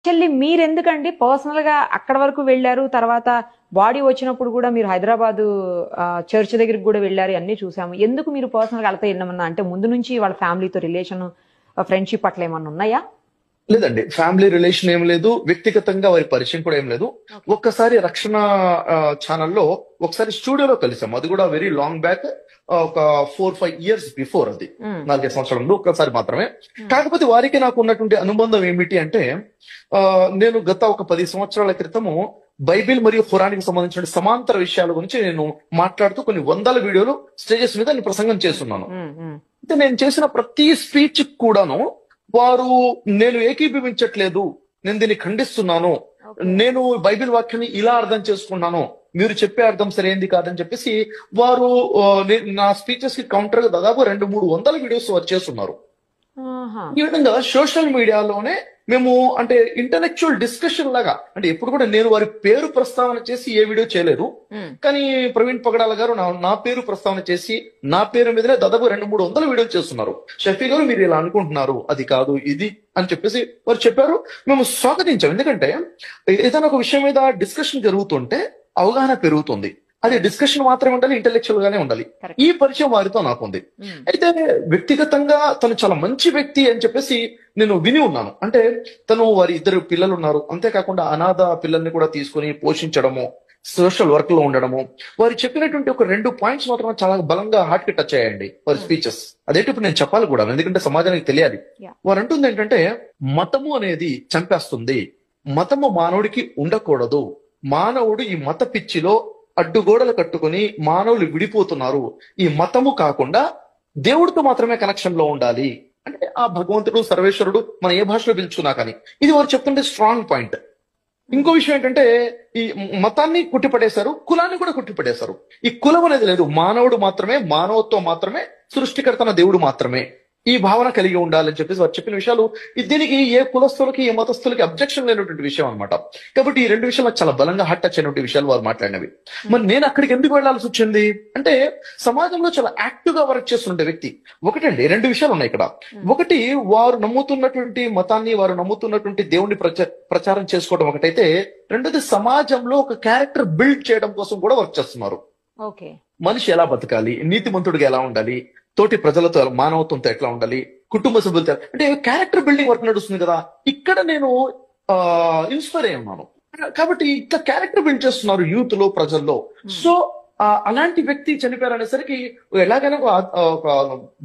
చెల్లి మీరెందుకండి పర్సనల్ గా అక్కడ వరకు వెళ్ళారు, తర్వాత బాడీ వచ్చినప్పుడు కూడా మీరు హైదరాబాద్ చర్చ్ దగ్గరికి కూడా వెళ్ళారు, అన్ని చూసాము. ఎందుకు మీరు పర్సనల్ గా వెళ్తే ఏమన్నా అంటే ముందు నుంచి వాళ్ళ ఫ్యామిలీతో రిలేషన్ ఫ్రెండ్షిప్ అట్లా ఏమన్నా ఉన్నాయా? లేదండి, ఫ్యామిలీ రిలేషన్ ఏం లేదు, వ్యక్తిగతంగా వారి పరిచయం కూడా ఏం లేదు. ఒక్కసారి రక్షణ ఛానల్లో ఒకసారి స్టూడియోలో కలిసాం, అది కూడా వెరీ లాంగ్ బ్యాక్, ఒక 4-5 years బిఫోర్, అది 4-5 సంవత్సరాల ముందు ఒక్కసారి మాత్రమే. కాకపోతే వారికి నాకు ఉన్నటువంటి అనుబంధం ఏమిటి అంటే, నేను గత ఒక 10 సంవత్సరాల క్రితము బైబిల్ మరియు ఖురానికి సంబంధించిన సమాంతర విషయాల గురించి నేను మాట్లాడుతూ కొన్ని వందల వీడియోలు స్టేజెస్ మీద నేను ప్రసంగం చేస్తున్నాను. అయితే నేను చేసిన ప్రతి స్పీచ్ కూడాను వారు నేను ఏకీభవించట్లేదు, నేను దీన్ని ఖండిస్తున్నాను, నేను బైబిల్ వాక్యాన్ని ఇలా అర్థం చేసుకున్నాను, మీరు చెప్పే అర్థం సరైంది కాదని చెప్పేసి వారు నా స్పీచెస్ కి కౌంటర్ గా దాదాపు 200-300 వీడియోస్ వారు చేస్తున్నారు. ఈ విధంగా సోషల్ మీడియాలోనే మేము అంటే ఇంటలెక్చువల్ డిస్కషన్ లాగా, అంటే ఎప్పుడు కూడా నేను వారి పేరు ప్రస్తావన చేసి ఏ వీడియో చేయలేదు, కానీ ప్రవీణ్ పగడాల గారు నా పేరు ప్రస్తావన చేసి నా పేరు మీదనే దాదాపు 200-300 వీడియోలు చేస్తున్నారు. షఫీ గారు మీరు ఇలా అనుకుంటున్నారు, అది కాదు ఇది అని చెప్పేసి వారు చెప్పారు. మేము స్వాగతించాం, ఎందుకంటే ఏదైనా ఒక విషయం మీద డిస్కషన్ జరుగుతుంటే అవగాహన పెరుగుతుంది. అది డిస్కషన్ మాత్రమే ఉండాలి, ఇంటెలెక్చువల్ గానే ఉండాలి. ఈ పరిచయం వారితో నాకు ఉంది. అయితే వ్యక్తిగతంగా తను చాలా మంచి వ్యక్తి అని చెప్పేసి నేను విని ఉన్నాను. అంటే తను వారి 2 పిల్లలు ఉన్నారు, అంతేకాకుండా అనాథ పిల్లల్ని కూడా తీసుకుని పోషించడము, సోషల్ వర్క్ లో ఉండడము. వారు చెప్పినటువంటి ఒక 2 పాయింట్స్ మాత్రం చాలా బలంగా హార్ట్ కి టచ్ అయ్యాయండి వారి స్పీచెస్. అదేంటి ఇప్పుడు నేను చెప్పాలి కూడా, ఎందుకంటే సమాజానికి తెలియాలి. వారు అంటుంది ఏంటంటే, మతము అనేది చంపేస్తుంది, మతము మానవుడికి ఉండకూడదు, మానవుడు ఈ మత పిచ్చిలో అడ్డుగోడలు కట్టుకుని మానవులు విడిపోతున్నారు, ఈ మతము కాకుండా దేవుడితో మాత్రమే కనెక్షన్ లో ఉండాలి. అంటే ఆ భగవంతుడు సర్వేశ్వరుడు మనం ఏ భాషలో పిలుచుకున్నా కానీ, ఇది వారు చెప్తుంటే స్ట్రాంగ్ పాయింట్. ఇంకో విషయం ఏంటంటే, ఈ మతాన్ని కుట్టిపడేశారు, కులాన్ని కూడా కుట్టిపడేశారు. ఈ కులం అనేది లేదు, మానవుడు మాత్రమే, మానవత్వం మాత్రమే, సృష్టికర్తన దేవుడు మాత్రమే, ఈ భావన కలిగి ఉండాలని చెప్పేసి వారు చెప్పిన విషయాలు దీనికి ఏ కులస్తులకి ఏ మతస్థులకి అబ్జెక్షన్ లేనటువంటి విషయం అనమాట. కాబట్టి ఈ 2 విషయాలు నాకు చాలా బలంగా హట్ టచ్ అయినటువంటి విషయాలు వారు మాట్లాడినవి. మరి నేను అక్కడికి ఎందుకు వెళ్లాల్సి వచ్చింది అంటే, సమాజంలో చాలా యాక్టివ్ గా వర్క్ చేస్తుండే వ్యక్తి. ఒకటండి, 2 విషయాలు ఉన్నాయి ఇక్కడ. ఒకటి, వారు నమ్ముతున్నటువంటి మతాన్ని, వారు నమ్ముతున్నటువంటి దేవుణ్ణి ప్రచారం చేసుకోవడం ఒకటైతే, రెండోది సమాజంలో ఒక క్యారెక్టర్ బిల్డ్ చేయడం కోసం కూడా వర్క్ చేస్తున్నారు. మనిషి ఎలా బతకాలి, నీతిమంతుడిగా ఎలా ఉండాలి, తోటి ప్రజలతో మానవత్వంతో ఎట్లా ఉండాలి, కుటుంబ సభ్యులతో, అంటే క్యారెక్టర్ బిల్డింగ్ వర్క్ నడుస్తుంది కదా. ఇక్కడ నేను ఇన్స్పైర్ అయి ఉన్నాను. కాబట్టి ఇట్లా క్యారెక్టర్ బిల్డ్ చేస్తున్నారు యూత్ లో, ప్రజల్లో. సో అలాంటి వ్యక్తి చనిపోయారు అనేసరికి ఎలాగైనా ఒక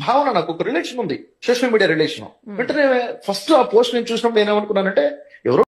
భావన, నాకు ఒక రిలేషన్ ఉంది, సోషల్ మీడియా రిలేషన్. వెంటనే ఫస్ట్ ఆ పోస్ట్ నేను చూసినప్పుడు నేనేమనుకున్నానంటే, ఎవరో